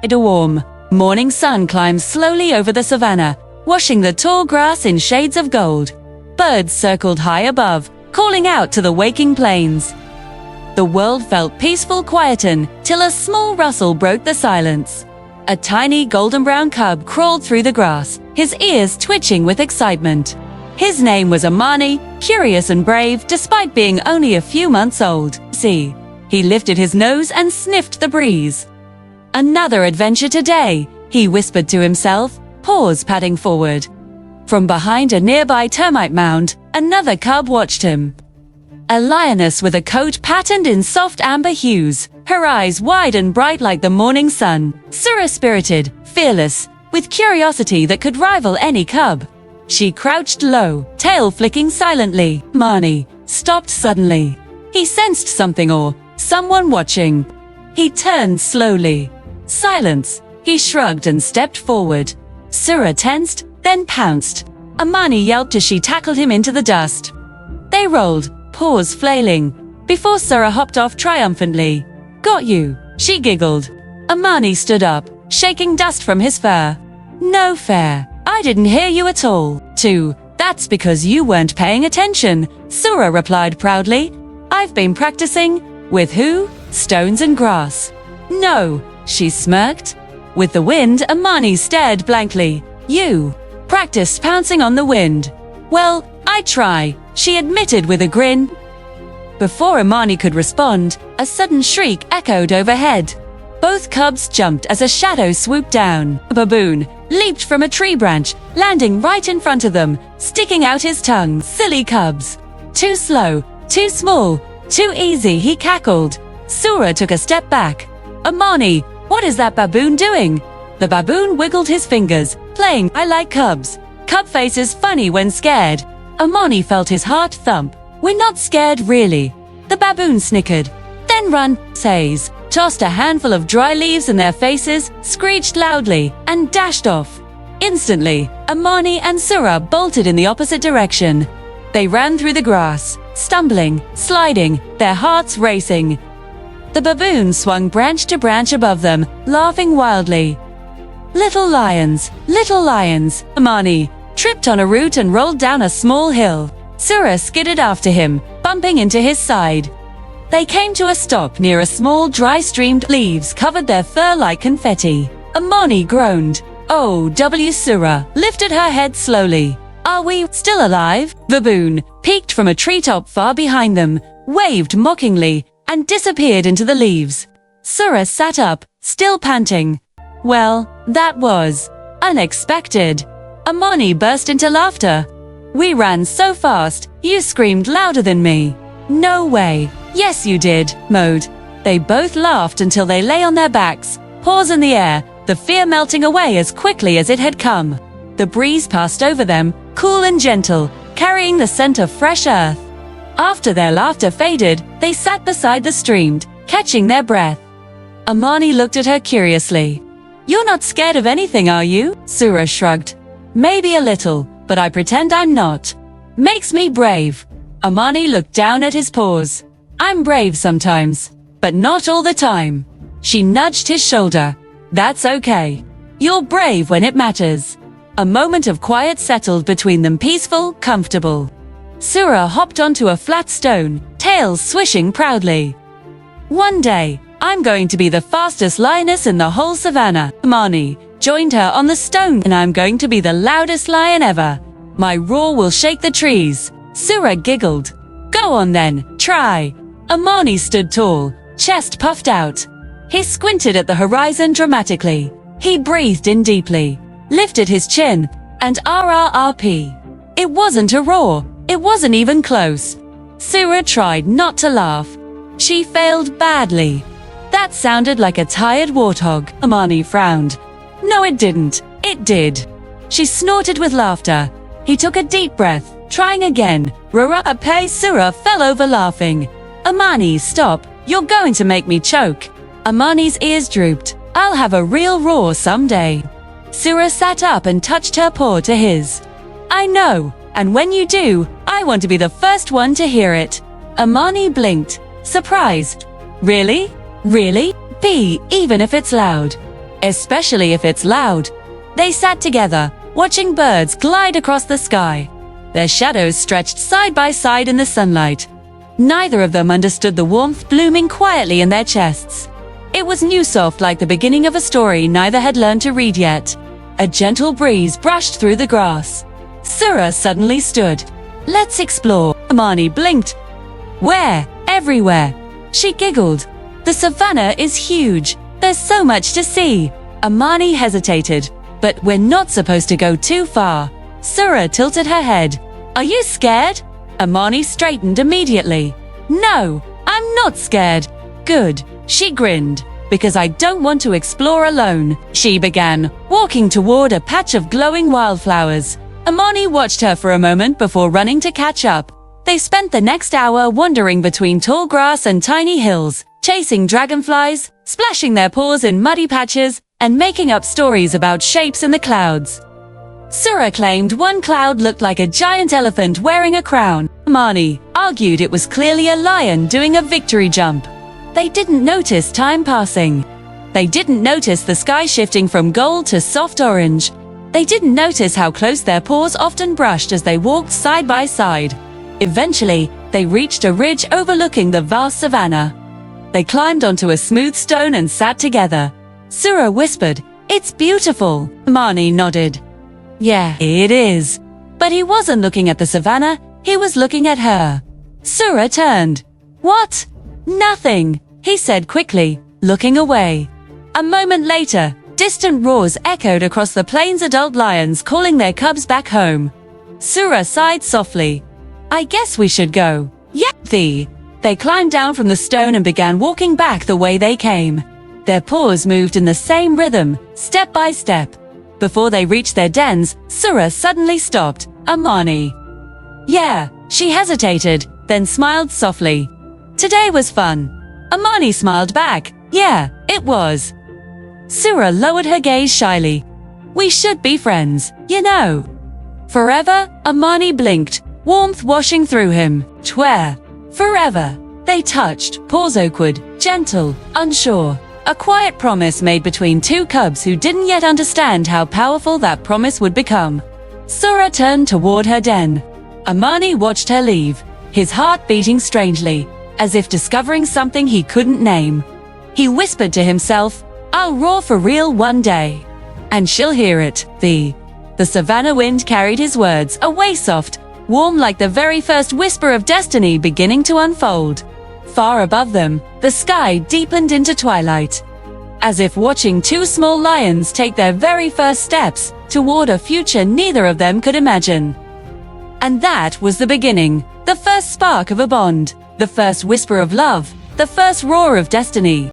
A warm morning sun climbs slowly over the savannah, washing the tall grass in shades of gold. Birds circled high above, calling out to the waking plains. The world felt peaceful quieten till a small rustle broke the silence. A tiny golden-brown cub crawled through the grass, his ears twitching with excitement. His name was Amani, curious and brave despite being only a few months old. See, he lifted his nose and sniffed the breeze. Another adventure today, he whispered to himself, paws padding forward. From behind a nearby termite mound, another cub watched him. A lioness with a coat patterned in soft amber hues, her eyes wide and bright like the morning sun. Sura spirited, fearless, with curiosity that could rival any cub. She crouched low, tail flicking silently. Amani stopped suddenly. He sensed something or someone watching. He turned slowly. Silence. He shrugged and stepped forward. Sura tensed, then pounced. Amani yelped as she tackled him into the dust. They rolled, paws flailing, before Sura hopped off triumphantly. Got you, she giggled. Amani stood up, shaking dust from his fur. No fair. I didn't hear you at all. That's because you weren't paying attention, Sura replied proudly. I've been practicing. With who? Stones and grass. No, she smirked. With the wind, Amani stared blankly. You practiced pouncing on the wind. Well, I try, she admitted with a grin. Before Amani could respond, a sudden shriek echoed overhead. Both cubs jumped as a shadow swooped down. A baboon leaped from a tree branch, landing right in front of them, sticking out his tongue. Silly cubs. Too slow, too small, too easy, he cackled. Sura took a step back. Amani, what is that baboon doing? The baboon wiggled his fingers, playing I like cubs. Cub face is funny when scared. Amani felt his heart thump. We're not scared really. The baboon snickered. Then run, says, tossed a handful of dry leaves in their faces, screeched loudly, and dashed off. Instantly, Amani and Sura bolted in the opposite direction. They ran through the grass, stumbling, sliding, their hearts racing. The baboon swung branch to branch above them, laughing wildly. Little lions, Amani tripped on a root and rolled down a small hill. Sura skidded after him, bumping into his side. They came to a stop near a small dry stream. Leaves covered their fur like confetti. Amani groaned. Oh, Sura lifted her head slowly. Are we still alive? Baboon peeked from a treetop far behind them, waved mockingly, and disappeared into the leaves. Sura sat up, still panting. Well, that was unexpected. Amani burst into laughter. We ran so fast, you screamed louder than me. No way. Yes, you did, Mode. They both laughed until they lay on their backs, paws in the air, the fear melting away as quickly as it had come. The breeze passed over them, cool and gentle, carrying the scent of fresh earth. After their laughter faded, they sat beside the stream, catching their breath. Amani looked at her curiously. You're not scared of anything, are you? Sura shrugged. Maybe a little, but I pretend I'm not. Makes me brave. Amani looked down at his paws. I'm brave sometimes, but not all the time. She nudged his shoulder. That's okay. You're brave when it matters. A moment of quiet settled between them, peaceful, comfortable. Sura hopped onto a flat stone, tail swishing proudly. One day, I'm going to be the fastest lioness in the whole savannah. Amani joined her on the stone, and I'm going to be the loudest lion ever. My roar will shake the trees. Sura giggled. Go on then, try. Amani stood tall, chest puffed out. He squinted at the horizon dramatically. He breathed in deeply, lifted his chin, and RRRP. It wasn't a roar. It wasn't even close. Sura tried not to laugh. She failed badly. That sounded like a tired warthog. Amani frowned. No, it didn't. It did. She snorted with laughter. He took a deep breath, trying again. Rara-a-pay. Sura fell over laughing. Amani, stop. You're going to make me choke. Amani's ears drooped. I'll have a real roar someday. Sura sat up and touched her paw to his. I know, and when you do, I want to be the first one to hear it. Amani blinked, surprised. Really? Really? Be, even if it's loud. especially if it's loud. They sat together, watching birds glide across the sky. Their shadows stretched side by side in the sunlight. Neither of them understood the warmth blooming quietly in their chests. It was new, soft, like the beginning of a story neither had learned to read yet. A gentle breeze brushed through the grass. Sura suddenly stood. "Let's explore." Amani blinked. "Where?" "Everywhere." She giggled. "The savannah is huge. There's so much to see." Amani hesitated. "But we're not supposed to go too far." Sura tilted her head. "Are you scared?" Amani straightened immediately. "No, I'm not scared." "Good." She grinned. "Because I don't want to explore alone." She began, walking toward a patch of glowing wildflowers. Amani watched her for a moment before running to catch up. They spent the next hour wandering between tall grass and tiny hills, chasing dragonflies, splashing their paws in muddy patches, and making up stories about shapes in the clouds. Sura claimed one cloud looked like a giant elephant wearing a crown. Amani argued it was clearly a lion doing a victory jump. They didn't notice time passing. They didn't notice the sky shifting from gold to soft orange. They didn't notice how close their paws often brushed as they walked side by side. Eventually, they reached a ridge overlooking the vast savannah. They climbed onto a smooth stone and sat together. Sura whispered, "It's beautiful." Amani nodded. "Yeah, it is." But he wasn't looking at the savannah, he was looking at her. Sura turned. "What?" "Nothing," he said quickly, looking away. A moment later, distant roars echoed across the plains, adult lions calling their cubs back home. Sura sighed softly. "I guess we should go." "Yeah." They climbed down from the stone and began walking back the way they came. Their paws moved in the same rhythm, step by step. Before they reached their dens, Sura suddenly stopped. "Amani." "Yeah." She hesitated, then smiled softly. "Today was fun." Amani smiled back. "Yeah, it was." Sura lowered her gaze shyly. "We should be friends, you know." "Forever?" Amani blinked, warmth washing through him. "Twer." "Forever." They touched, paws awkward, gentle, unsure. A quiet promise made between two cubs who didn't yet understand how powerful that promise would become. Sura turned toward her den. Amani watched her leave, his heart beating strangely, as if discovering something he couldn't name. He whispered to himself, "I'll roar for real one day. And she'll hear it." The savannah wind carried his words away, soft, warm, like the very first whisper of destiny beginning to unfold. Far above them, the sky deepened into twilight, as if watching two small lions take their very first steps toward a future neither of them could imagine. And that was the beginning, the first spark of a bond, the first whisper of love, the first roar of destiny.